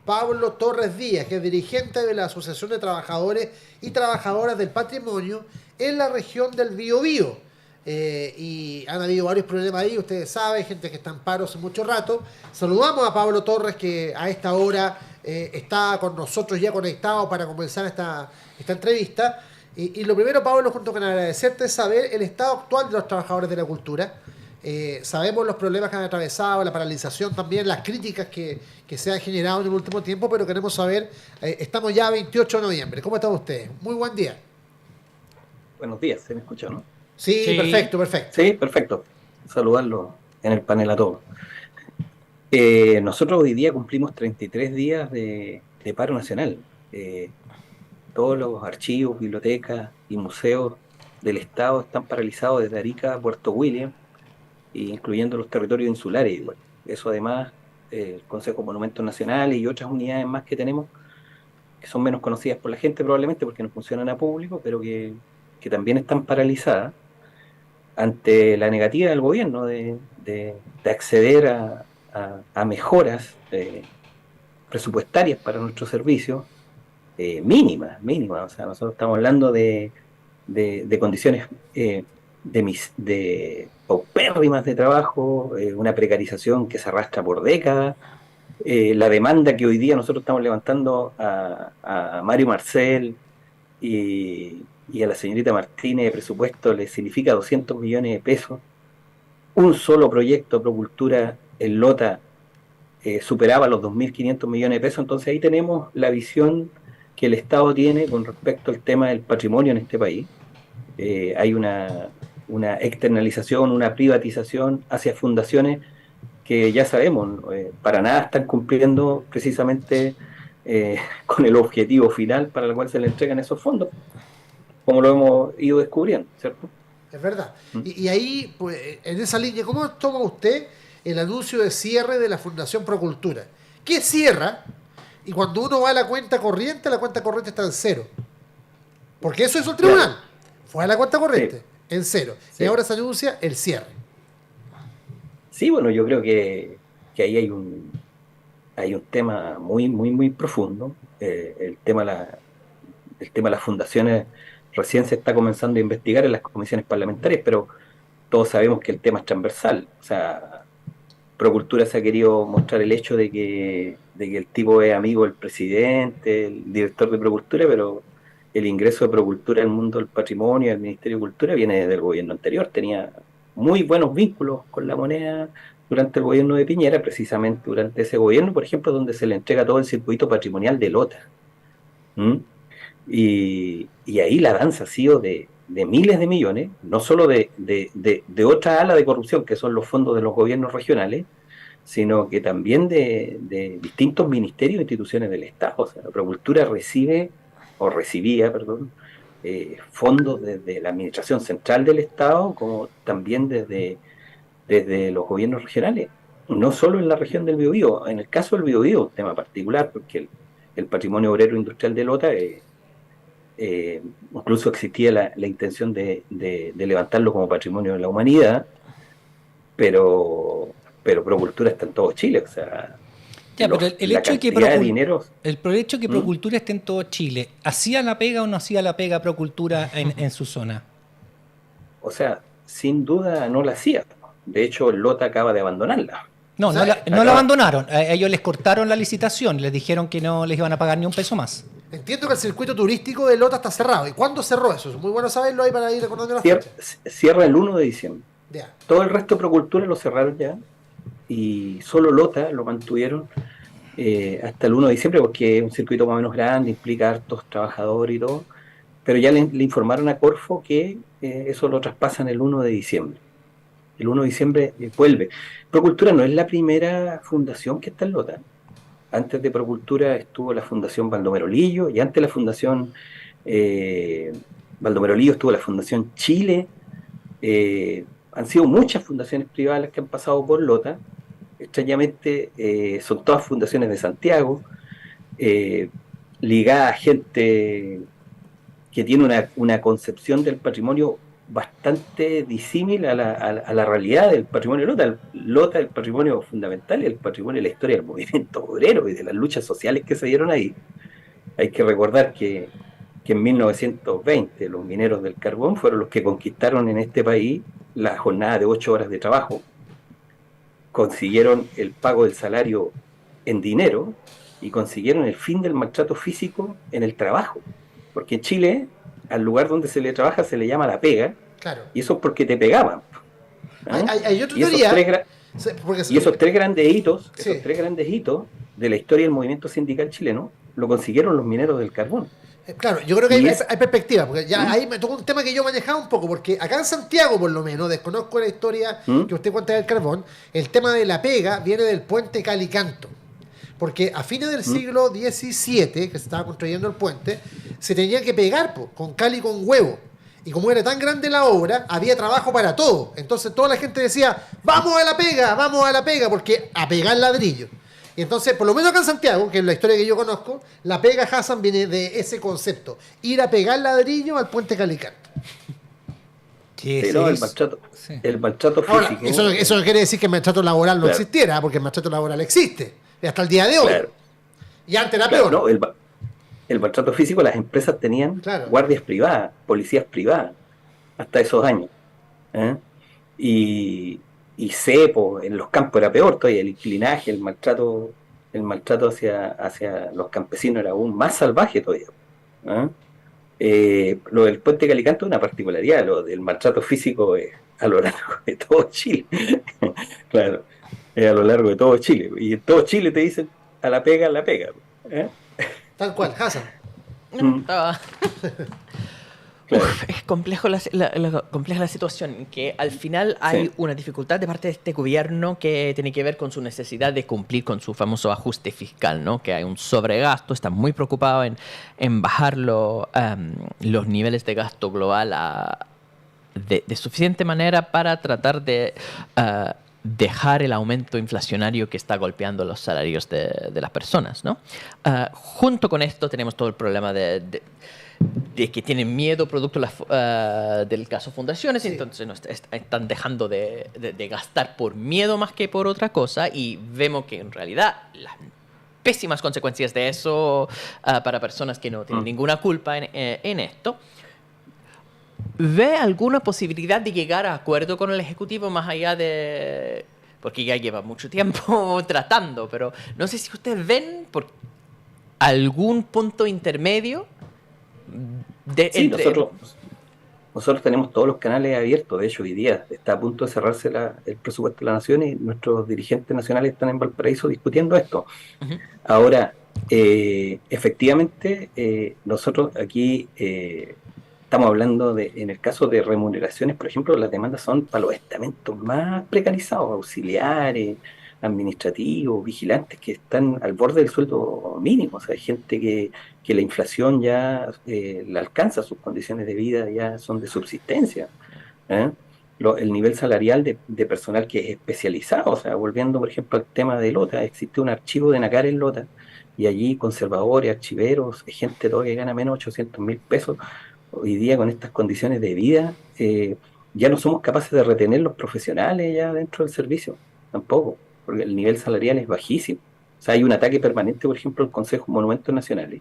Pablo Torres Díaz, que es dirigente de la Asociación de Trabajadores y Trabajadoras del Patrimonio en la región del Biobío. Y han habido varios problemas ahí, ustedes saben, gente que está en paro hace mucho rato. Saludamos a Pablo Torres, que a esta hora está con nosotros ya conectado para comenzar esta entrevista. Y lo primero, Pablo, junto con agradecerte, es saber el estado actual de los trabajadores de la cultura. Sabemos los problemas que han atravesado, la paralización también, las críticas que se han generado en el último tiempo, pero queremos saber, estamos ya a 28 de noviembre, ¿cómo están ustedes? Muy buen día. Buenos días, ¿se me escucha, no? Sí, Sí, perfecto, perfecto. Sí, perfecto. Saludarlo en el panel a todos. Nosotros hoy día cumplimos 33 días de paro nacional. Todos los archivos, bibliotecas y museos del Estado están paralizados desde Arica a Puerto William, incluyendo los territorios insulares igual. Eso además, el Consejo de Monumentos Nacionales y otras unidades más que tenemos, que son menos conocidas por la gente probablemente porque no funcionan a público, pero que también están paralizadas ante la negativa del gobierno de acceder a mejoras presupuestarias para nuestros servicios mínimas. O sea, nosotros estamos hablando de condiciones de paupérrimas de trabajo, una precarización que se arrastra por décadas, la demanda que hoy día nosotros estamos levantando a Mario Marcel y a la señorita Martínez de presupuesto le significa 200 millones de pesos. Un solo proyecto Procultura en Lota superaba los 2.500 millones de pesos, entonces ahí tenemos la visión que el Estado tiene con respecto al tema del patrimonio en este país. Hay una externalización, una privatización hacia fundaciones que ya sabemos, para nada están cumpliendo precisamente con el objetivo final para el cual se le entregan esos fondos, como lo hemos ido descubriendo, ¿cierto? Es verdad. ¿Mm? Y ahí, pues, en esa línea, ¿cómo toma usted el anuncio de cierre de la Fundación Procultura? ¿Qué cierra? Y cuando uno va a la cuenta corriente está en cero. Porque eso hizo el Claro, tribunal. Fue a la cuenta sí, corriente, en cero. Y sí. ahora se anuncia el cierre. Sí, bueno, yo creo que ahí hay un tema muy profundo. El tema de las fundaciones recién se está comenzando a investigar en las comisiones parlamentarias, pero todos sabemos que el tema es transversal. O sea, Procultura se ha querido mostrar el hecho de que el tipo es amigo del presidente, el director de Procultura, pero el ingreso de Procultura al mundo del patrimonio, al Ministerio de Cultura, viene del gobierno anterior. Tenía muy buenos vínculos con la moneda durante el gobierno de Piñera, precisamente durante ese gobierno, por ejemplo, donde se le entrega todo el circuito patrimonial de Lota. ¿Mm? Y ahí la danza ha sido de miles de millones, no solo de otra ala de corrupción, que son los fondos de los gobiernos regionales, sino que también de distintos ministerios e instituciones del Estado. O sea, la Procultura recibe, o recibía, perdón, fondos desde la Administración Central del Estado, como también desde los gobiernos regionales, no solo en la región del Biobío. En el caso del Biobío, un tema particular, porque el patrimonio obrero industrial de Lota incluso existía la intención de levantarlo como patrimonio de la humanidad, pero Procultura está en todo Chile, o sea, ya, pero el la hecho de que cantidad de dinero. el hecho de que ¿Mm? Procultura esté en todo Chile, ¿hacía la pega o no hacía la pega Procultura en su zona? O sea, sin duda no la hacía. De hecho, el Lota acaba de abandonarla. O No, sea, no la Acaba, abandonaron. A ellos les cortaron la licitación, les dijeron que no les iban a pagar ni un peso más. entiendo que el circuito turístico de Lota está cerrado. ¿Y cuándo cerró eso? Es muy bueno saberlo ahí para ir recordando la cier- fecha. cierra el 1 de diciembre. Ya. Todo el resto de Procultura lo cerraron ya y solo Lota lo mantuvieron hasta el 1 de diciembre porque es un circuito más o menos grande, implica hartos trabajadores y todo, pero ya le informaron a Corfo que eso lo traspasan el 1 de diciembre. El 1 de diciembre vuelve. Procultura no es la primera fundación que está en Lota. Antes de Procultura estuvo la Fundación Baldomero Lillo y antes de la Fundación eh, Baldomero Lillo estuvo la Fundación Chile. Han sido muchas fundaciones privadas las que han pasado por Lota. Extrañamente son todas fundaciones de Santiago, eh, ligadas a gente que tiene una concepción del patrimonio bastante disímil a la realidad del patrimonio Lota. Lota, el patrimonio fundamental y el patrimonio de la historia del movimiento obrero y de las luchas sociales que se dieron ahí. Hay que recordar que en 1920 los mineros del carbón fueron los que conquistaron en este país la jornada de 8 horas de trabajo, consiguieron el pago del salario en dinero y consiguieron el fin del maltrato físico en el trabajo. Porque en Chile, al lugar donde se le trabaja se le llama la pega, Claro. y eso es porque te pegaban. ¿Ah? Hay otra Y esos teoría. y esos tres grandes hitos, Sí. esos tres grandes hitos de la historia del movimiento sindical chileno, lo consiguieron los mineros del carbón. Claro, yo creo que Y hay perspectiva, porque ya ¿Mm? ahí me tocó un tema que yo manejaba un poco, porque acá en Santiago, por lo menos, desconozco la historia que usted cuenta del carbón, el tema de la pega viene del puente Calicanto. Porque a fines del siglo XVII, que se estaba construyendo el puente, se tenía que pegar con cal y con huevo. Y como era tan grande la obra, había trabajo para todo. Entonces toda la gente decía, vamos a la pega, porque a pegar ladrillo. Y entonces, por lo menos acá en Santiago, que es la historia que yo conozco, la pega Hassan viene de ese concepto. Ir a pegar ladrillo al puente Calicanto. Pero el maltrato Ahora, físico. eso no quiere decir que el maltrato laboral no Claro. existiera, porque el maltrato laboral existe. Hasta el día de hoy. Claro. Y antes era Claro, peor. no, el maltrato físico, las empresas tenían Claro. guardias privadas, policías privadas, hasta esos años. ¿Eh? Y cepo, en los campos era peor todavía, el inclinaje, el maltrato hacia los campesinos era aún más salvaje todavía. Lo del puente Calicanto es una particularidad, lo del maltrato físico es a lo largo de todo Chile. Claro, es a lo largo de todo Chile. Y en todo Chile te dicen a la pega, ¿eh? Tal cual, Hassan. Ah. Claro. Es complejo compleja la situación, que al final hay Sí. una dificultad de parte de este gobierno que tiene que ver con su necesidad de cumplir con su famoso ajuste fiscal, ¿no? Que hay un sobregasto, está muy preocupado en bajar los niveles de gasto global de suficiente manera para tratar de dejar el aumento inflacionario que está golpeando los salarios de las personas, ¿no? Junto con esto tenemos todo el problema de que tienen miedo producto del caso fundaciones, Sí. entonces están dejando de gastar por miedo más que por otra cosa, y vemos que en realidad las pésimas consecuencias de eso para personas que no tienen ninguna culpa en esto. ¿Ve alguna posibilidad de llegar a acuerdo con el Ejecutivo más allá de...? Porque ya lleva mucho tiempo tratando, pero no sé si ustedes ven por algún punto intermedio Sí, nosotros tenemos todos los canales abiertos. De hecho, hoy día está a punto de cerrarse el presupuesto de la Nación y nuestros dirigentes nacionales están en Valparaíso discutiendo esto. Uh-huh. Ahora, efectivamente, nosotros aquí estamos hablando en el caso de remuneraciones, por ejemplo, las demandas son para los estamentos más precarizados, auxiliares, administrativos, vigilantes, que están al borde del sueldo mínimo. O sea, hay gente que la inflación ya la alcanza, sus condiciones de vida ya son de subsistencia. ¿Eh? El nivel salarial de personal que es especializado, o sea, volviendo por ejemplo al tema de Lota, existe un archivo de NACAR en Lota, y allí conservadores, archiveros, gente todo que gana menos de 800.000 pesos, hoy día con estas condiciones de vida, ya no somos capaces de retener los profesionales ya dentro del servicio, tampoco, porque el nivel salarial es bajísimo. O sea, hay un ataque permanente, por ejemplo, al Consejo de Monumentos Nacionales,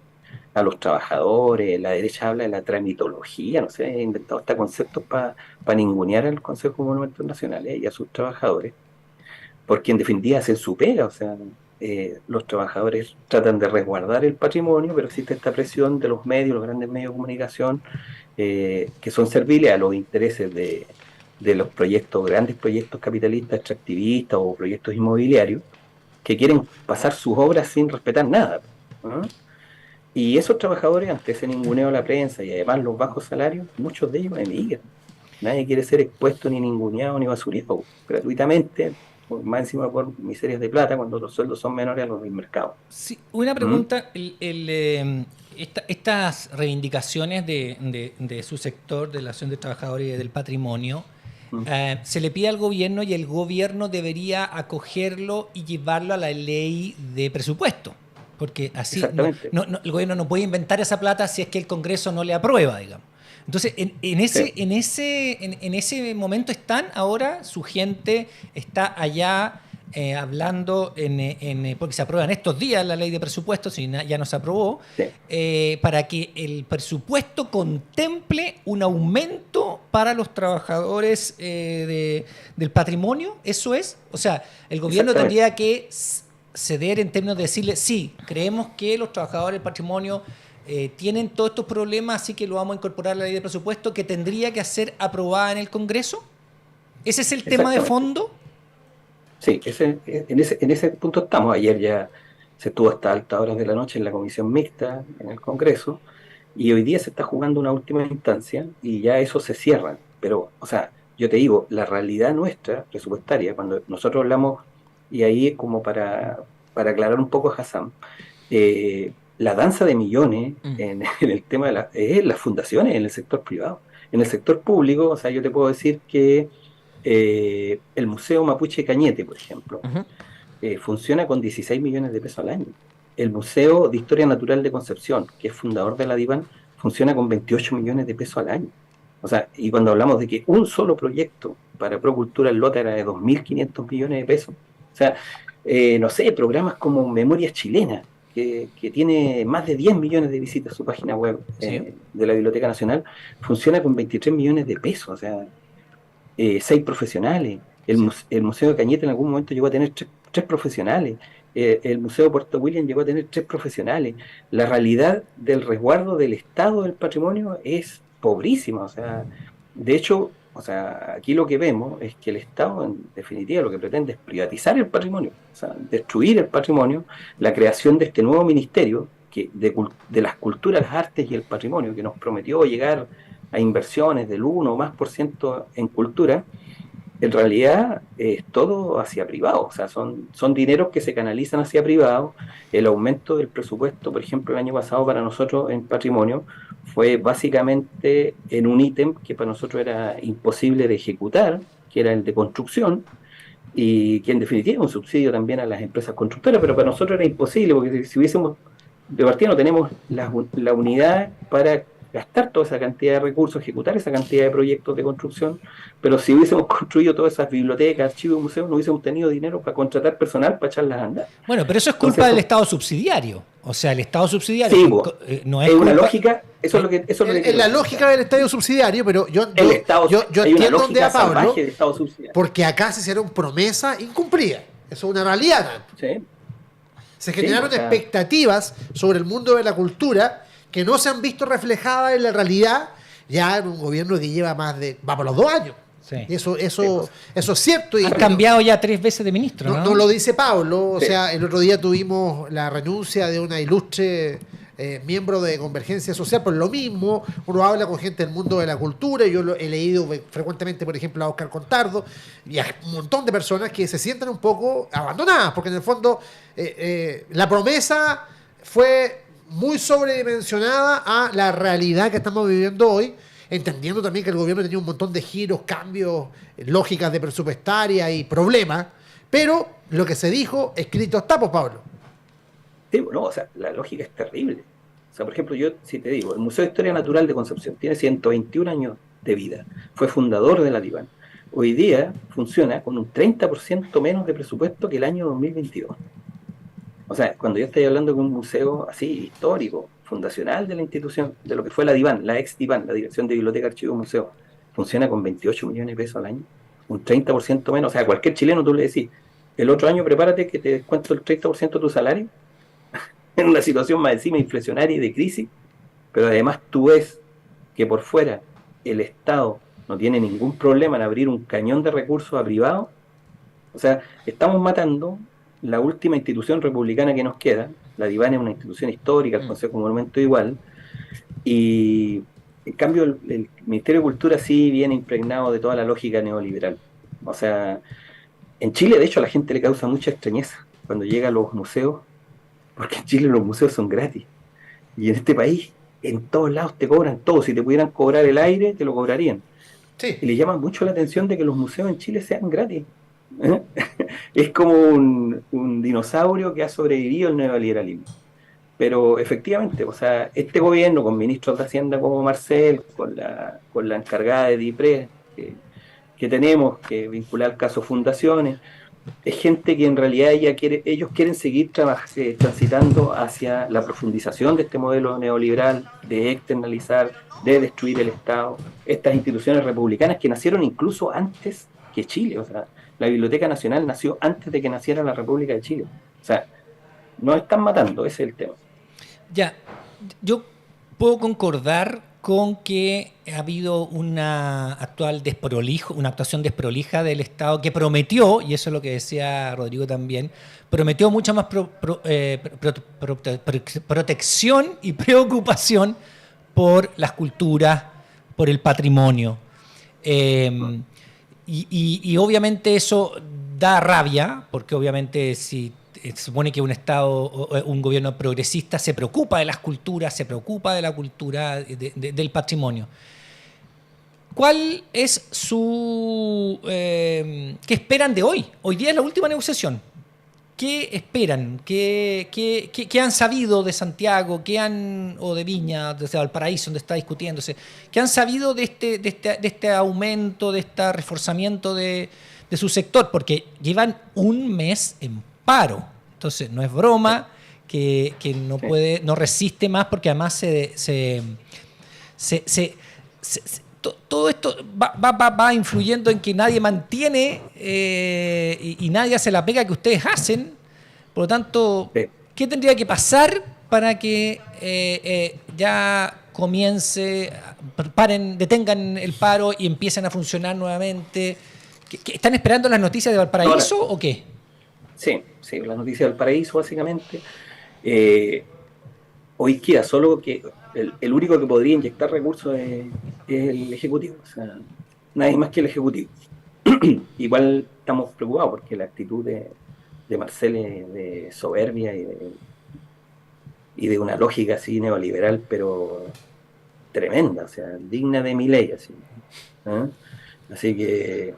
a los trabajadores. La derecha habla de la tramitología, no sé, ha inventado hasta conceptos para ningunear al Consejo de Monumentos Nacionales y a sus trabajadores, porque en definitiva hacen su pega. O sea, los trabajadores tratan de resguardar el patrimonio, pero existe esta presión de los medios, los grandes medios de comunicación, que son serviles a los intereses de los proyectos, grandes proyectos capitalistas, extractivistas o proyectos inmobiliarios, que quieren pasar sus obras sin respetar nada, ¿no? Y esos trabajadores, ante ese ninguneo a la prensa y además los bajos salarios, muchos de ellos emigran. Nadie quiere ser expuesto ni ninguneado ni basureado gratuitamente, más encima por miserias de plata, cuando los sueldos son menores a los del mercado. Sí, una pregunta. Estas reivindicaciones de su sector, de la Asociación de Trabajadores y del Patrimonio, se le pide al gobierno y el gobierno debería acogerlo y llevarlo a la ley de presupuesto. Porque así el gobierno no puede inventar esa plata si es que el Congreso no le aprueba, digamos. Entonces, en ese momento están ahora, su gente está allá hablando, porque se aprueba en estos días la ley de presupuestos, si ya no se aprobó, para que el presupuesto contemple un aumento para los trabajadores del patrimonio. Eso es, o sea, el gobierno tendría que ceder en términos de decirle, sí, creemos que los trabajadores del patrimonio tienen todos estos problemas, así que lo vamos a incorporar a la ley de presupuesto que tendría que ser aprobada en el Congreso. ¿Ese es el tema de fondo? Sí, en ese punto estamos. Ayer ya se estuvo hasta altas horas de la noche en la comisión mixta en el Congreso y hoy día se está jugando una última instancia y ya eso se cierra. Pero, o sea, yo te digo, la realidad nuestra presupuestaria, cuando nosotros hablamos, y ahí es como para aclarar un poco a Hassan, la danza de millones en el tema de las fundaciones, en el sector privado. En el sector público, o sea, yo te puedo decir que el Museo Mapuche Cañete, por ejemplo, funciona con 16 millones de pesos al año. El Museo de Historia Natural de Concepción, que es fundador de la DIVAN, funciona con 28 millones de pesos al año. O sea, y cuando hablamos de que un solo proyecto para Procultura en Lota era de 2.500 millones de pesos, o sea, no sé, programas como Memorias Chilenas, que tiene más de 10 millones de visitas a su página web de la Biblioteca Nacional, funciona con 23 millones de pesos, o sea, 6 profesionales. El Museo de Cañete en algún momento llegó a tener 3 profesionales. El Museo de Puerto William llegó a tener 3 profesionales. La realidad del resguardo del Estado del patrimonio es pobrísima. O sea, de hecho, o sea, aquí lo que vemos es que el Estado, en definitiva, lo que pretende es privatizar el patrimonio, o sea, destruir el patrimonio, la creación de este nuevo ministerio de las culturas, las artes y el patrimonio, que nos prometió llegar a inversiones del 1 o más por ciento en cultura. En realidad es todo hacia privado, o sea, son dineros que se canalizan hacia privado. El aumento del presupuesto, por ejemplo, el año pasado para nosotros en patrimonio fue básicamente en un ítem que para nosotros era imposible de ejecutar, que era el de construcción, y que en definitiva es un subsidio también a las empresas constructoras, pero para nosotros era imposible, porque si hubiésemos, de partida no tenemos la unidad para gastar toda esa cantidad de recursos, ejecutar esa cantidad de proyectos de construcción, pero si hubiésemos construido todas esas bibliotecas, archivos, museos, no hubiésemos tenido dinero para contratar personal para echarlas a andar. Bueno, pero eso es culpa del Estado subsidiario. O sea, el Estado subsidiario sí, no es una culpa... lógica, eso es lo que... Es la lógica del Estado subsidiario, pero yo entiendo dónde va Pablo, porque acá se hicieron promesas incumplidas. Eso es una realidad. Sí. Se generaron expectativas sobre el mundo de la cultura que no se han visto reflejadas en la realidad ya en un gobierno que lleva va por los 2 años. Sí. Y eso es cierto. Han cambiado ya 3 veces de ministro, ¿no? No lo dice Pablo. O sea, el otro día tuvimos la renuncia de una ilustre miembro de Convergencia Social por lo mismo. Uno habla con gente del mundo de la cultura. Yo he leído frecuentemente, por ejemplo, a Oscar Contardo y a un montón de personas que se sienten un poco abandonadas, porque en el fondo la promesa fue muy sobredimensionada a la realidad que estamos viviendo hoy, entendiendo también que el gobierno tenía un montón de giros, cambios, lógicas de presupuestaria y problemas, pero lo que se dijo, escrito está, pues, Pablo. Sí, bueno, o sea, la lógica es terrible. O sea, por ejemplo, yo, si te digo, el Museo de Historia Natural de Concepción tiene 121 años de vida, fue fundador de la DIVAN. Hoy día funciona con un 30% menos de presupuesto que el año 2022. O sea, cuando yo estoy hablando de un museo así histórico, fundacional de la institución, de lo que fue la DIVAN, la ex DIVAN, la Dirección de Biblioteca, Archivos y Museos, funciona con 28 millones de pesos al año, un 30% menos. O sea, a cualquier chileno tú le decís, el otro año prepárate que te descuento el 30% de tu salario, en una situación más encima inflacionaria y de crisis, pero además tú ves que por fuera el Estado no tiene ningún problema en abrir un cañón de recursos a privados. O sea, estamos matando la última institución republicana que nos queda. La DIVAN es una institución histórica, el Consejo Monumento igual, y en cambio el Ministerio de Cultura sí viene impregnado de toda la lógica neoliberal. O sea, en Chile de hecho a la gente le causa mucha extrañeza cuando llega a los museos, porque en Chile los museos son gratis, y en este país en todos lados te cobran todo. Si te pudieran cobrar el aire, te lo cobrarían. Sí. Y le llama mucho la atención de que los museos en Chile sean gratis. Es como un dinosaurio que ha sobrevivido al neoliberalismo. Pero efectivamente, o sea, este gobierno con ministros de Hacienda como Marcel, con la encargada de DIPRE que tenemos, que vincular al caso Fundaciones, es gente que en realidad ellos quieren seguir transitando hacia la profundización de este modelo neoliberal, de externalizar, de destruir el Estado, estas instituciones republicanas que nacieron incluso antes que Chile. O sea, la Biblioteca Nacional nació antes de que naciera la República de Chile. O sea, nos están matando, ese es el tema. Ya, yo puedo concordar con que ha habido una actuación desprolija del Estado que prometió, y eso es lo que decía Rodrigo también, prometió mucha más protección y preocupación por las culturas, por el patrimonio. Y obviamente eso da rabia, porque obviamente si se supone que un Estado, un gobierno progresista se preocupa de las culturas, se preocupa de la cultura, del patrimonio. ¿Cuál es qué esperan de hoy? Hoy día es la última negociación. ¿Qué esperan? ¿Qué han sabido de Santiago? O de Viña, desde Valparaíso, donde está discutiéndose? ¿Qué han sabido de este aumento, de este reforzamiento de su sector? Porque llevan un mes en paro. Entonces, no es broma que no resiste más, porque además todo esto va influyendo en que nadie mantiene y nadie hace la pega que ustedes hacen. Por lo tanto, ¿qué tendría que pasar para que ya detengan el paro y empiecen a funcionar nuevamente? ¿Están esperando las noticias de Valparaíso o qué? Sí, las noticias del paraíso, básicamente. Hoy queda solo que el único que podría inyectar recursos es el Ejecutivo, o sea, nadie más que el Ejecutivo. Igual estamos preocupados porque la actitud de Marcel es de soberbia y de una lógica así neoliberal, pero tremenda, o sea, digna de Milei, así. ¿Eh? Así que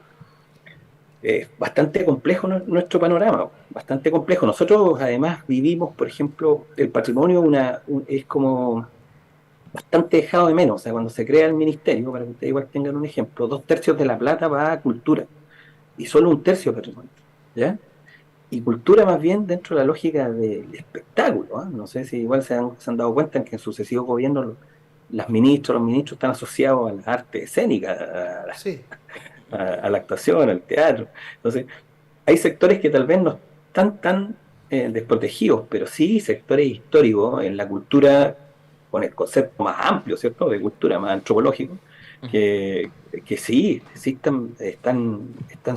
bastante complejo nuestro panorama, bastante complejo. Nosotros además vivimos, por ejemplo, el patrimonio es como bastante dejado de menos. O sea, cuando se crea el ministerio, para que ustedes igual tengan un ejemplo, 2/3 de la plata va a cultura y solo 1/3 patrimonio, ¿ya? Y cultura más bien dentro de la lógica del espectáculo, ¿eh? No sé si igual se han dado cuenta que en sucesivos gobiernos los ministros están asociados a las artes escénicas, Sí. a la actuación, al teatro. Entonces, hay sectores que tal vez no están tan desprotegidos, pero sí sectores históricos en la cultura, con el concepto más amplio, ¿cierto?, de cultura, más antropológico, que sí están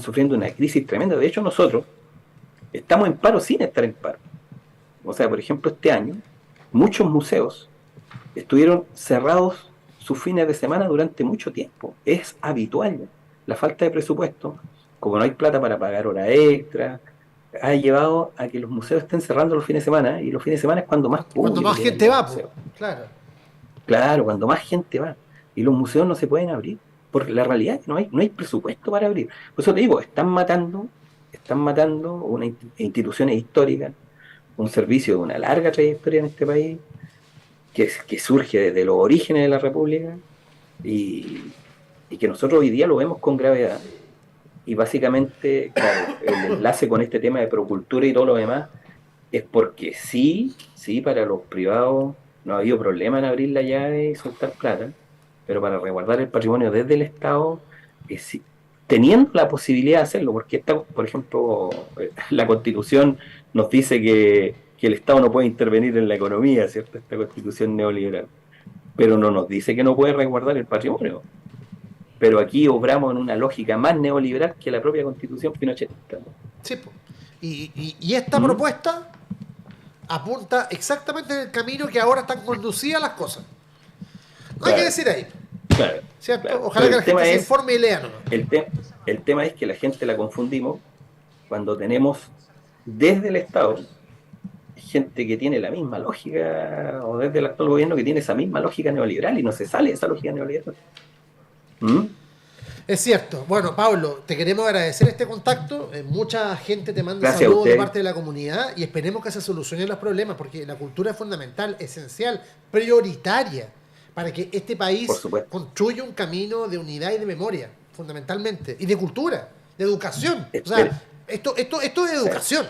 sufriendo una crisis tremenda. De hecho, nosotros estamos en paro sin estar en paro. O sea, por ejemplo, este año, muchos museos estuvieron cerrados sus fines de semana durante mucho tiempo. Es habitual. La falta de presupuesto, como no hay plata para pagar hora extra, ha llevado a que los museos estén cerrando los fines de semana, y los fines de semana es cuando más gente va, claro. Claro, cuando más gente va. Y los museos no se pueden abrir, porque la realidad es que no hay presupuesto para abrir. Por eso te digo, están matando unas instituciones históricas, un servicio de una larga trayectoria en este país, que surge desde los orígenes de la República, y que nosotros hoy día lo vemos con gravedad. Y básicamente, claro, el enlace con este tema de procultura y todo lo demás es porque sí, para los privados no ha habido problema en abrir la llave y soltar plata, pero para resguardar el patrimonio desde el Estado, teniendo la posibilidad de hacerlo, porque por ejemplo, la Constitución nos dice que el Estado no puede intervenir en la economía, ¿cierto? Esta Constitución neoliberal, pero no nos dice que no puede resguardar el patrimonio. Pero aquí obramos en una lógica más neoliberal que la propia Constitución pinochetista. Sí, y esta propuesta apunta exactamente en el camino que ahora están conducidas las cosas. No hay que decir ahí. Claro. ¿Cierto? Claro. Ojalá que la gente se informe y lea nomás. El tema es que la gente la confundimos cuando tenemos desde el Estado gente que tiene la misma lógica, o desde el actual gobierno que tiene esa misma lógica neoliberal, y no se sale de esa lógica neoliberal. Es cierto. Bueno, Pablo, te queremos agradecer este contacto. Mucha gente te manda Gracias saludos a de usted. parte de la comunidad y esperemos que se solucionen los problemas porque la cultura es fundamental, esencial, prioritaria para que este país Por supuesto. construya un camino de unidad y de memoria, fundamentalmente, y de cultura, de educación. O Espere. sea, esto es educación.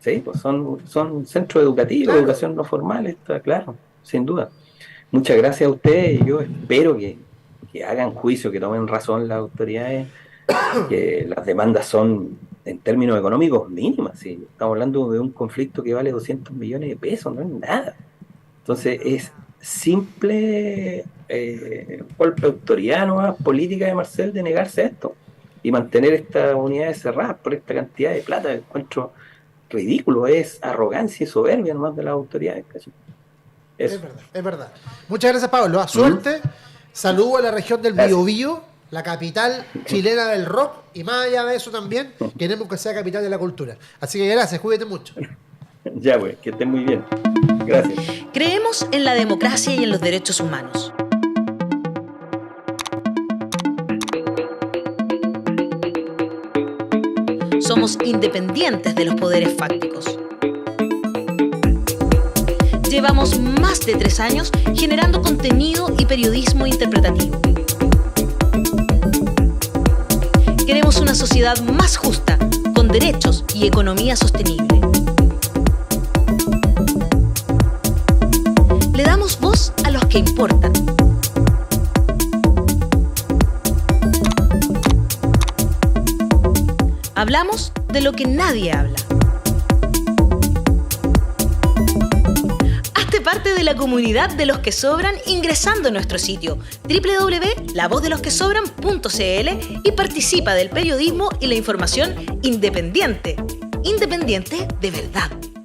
Sí, pues son centros educativos, Claro. educación no formal, está claro, sin duda. Muchas gracias a ustedes y yo espero que hagan juicio, que tomen razón las autoridades, que las demandas son en términos económicos mínimas. ¿Sí? Estamos hablando de un conflicto que vale 200 millones de pesos, no es nada. Entonces es simple golpe de autoridad, nueva política de Marcel de negarse a esto y mantener estas unidades cerradas por esta cantidad de plata. Encuentro ridículo, es arrogancia y soberbia nomás de las autoridades. ¿Cachai? Eso. Es verdad, es verdad. Muchas gracias, Pablo. A suerte. Saludo a la región del Gracias. Biobío, la capital chilena del rock, y más allá de eso también, queremos que sea capital de la cultura. Así que gracias, cuídate mucho. Ya, pues, que estén muy bien. Gracias. Creemos en la democracia y en los derechos humanos. Somos independientes de los poderes fácticos. Llevamos más de 3 años generando contenido y periodismo interpretativo. Queremos una sociedad más justa, con derechos y economía sostenible. Le damos voz a los que importan. Hablamos de lo que nadie habla. Hazte parte de la comunidad de los que sobran ingresando a nuestro sitio www.lavozdelosquesobran.cl y participa del periodismo y la información independiente. Independiente de verdad.